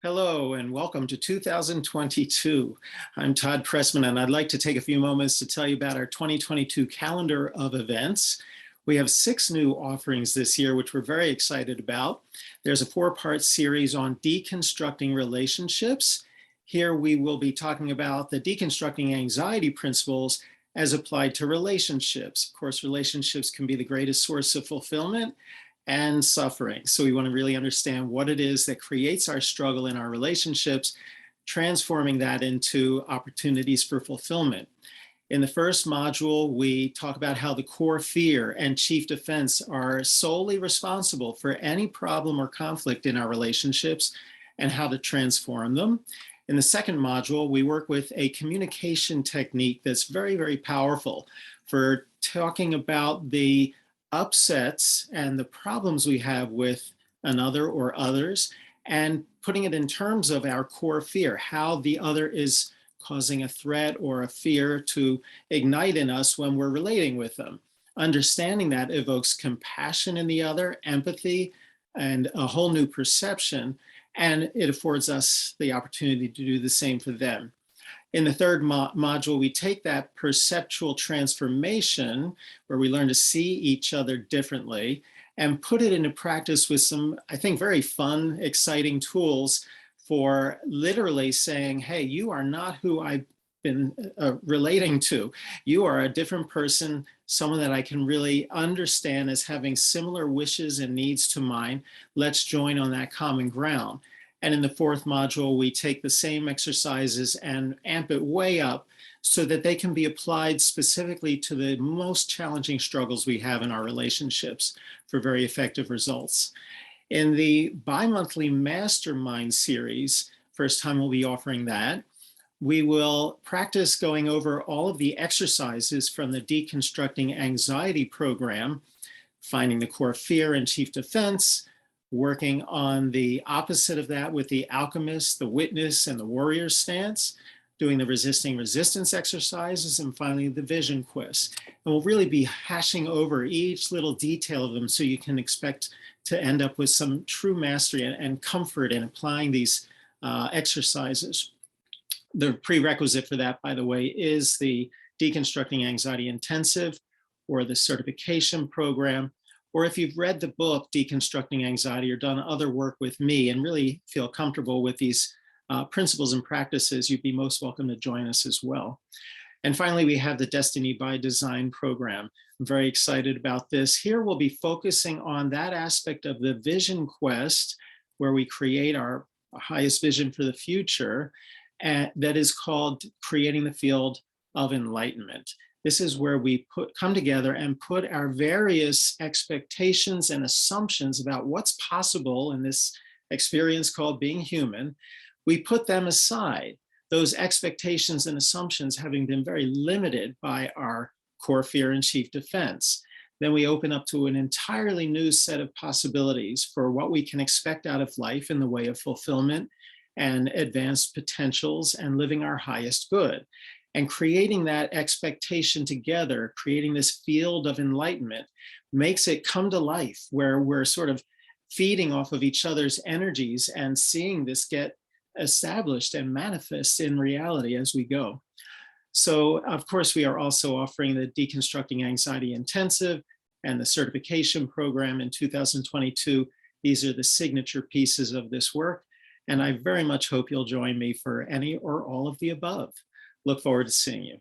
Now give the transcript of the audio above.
Hello and welcome to 2022. I'm Todd Pressman and I'd like to take a few moments to tell you about our 2022 calendar of events. We have 6 new offerings this year, which we're very excited about. There's a 4-part series on deconstructing relationships. Here we will be talking about the deconstructing anxiety principles as applied to relationships. Of course, relationships can be the greatest source of fulfillment and suffering. So we want to really understand what it is that creates our struggle in our relationships, transforming that into opportunities for fulfillment. In the first module, we talk about how the core fear and chief defense are solely responsible for any problem or conflict in our relationships and how to transform them. In the second module, we work with a communication technique that's very, very powerful for talking about the upsets and the problems we have with another or others, and putting it in terms of our core fear, how the other is causing a threat or a fear to ignite in us when we're relating with them. Understanding that evokes compassion in the other, empathy, and a whole new perception, and it affords us the opportunity to do the same for them. In the third module, we take that perceptual transformation where we learn to see each other differently and put it into practice with some, I think, very fun, exciting tools for literally saying, hey, you are not who I've been relating to. You are a different person, someone that I can really understand as having similar wishes and needs to mine. Let's join on that common ground. And in the fourth module, we take the same exercises and amp it way up so that they can be applied specifically to the most challenging struggles we have in our relationships for very effective results. In the bi-monthly mastermind series, first time we'll be offering that, we will practice going over all of the exercises from the Deconstructing Anxiety program, finding the core fear and chief defense, working on the opposite of that with the alchemist, the witness, and the warrior stance, doing the resisting resistance exercises, and finally the vision quest. And we'll really be hashing over each little detail of them so you can expect to end up with some true mastery and comfort in applying these exercises. The prerequisite for that, by the way, is the Deconstructing Anxiety Intensive or the certification program. Or if you've read the book, Deconstructing Anxiety, or done other work with me and really feel comfortable with these principles and practices, you'd be most welcome to join us as well. And finally, we have the Destiny by Design program. I'm very excited about this. Here we'll be focusing on that aspect of the vision quest where we create our highest vision for the future, and that is called creating the field of enlightenment. This is where we come together and put our various expectations and assumptions about what's possible in this experience called being human. We put them aside, those expectations and assumptions having been very limited by our core fear and chief defense. Then we open up to an entirely new set of possibilities for what we can expect out of life in the way of fulfillment and advanced potentials and living our highest good. And creating that expectation together, creating this field of enlightenment, makes it come to life where we're sort of feeding off of each other's energies and seeing this get established and manifest in reality as we go. So, of course, we are also offering the Deconstructing Anxiety Intensive and the certification program in 2022. These are the signature pieces of this work, and I very much hope you'll join me for any or all of the above. Look forward to seeing you.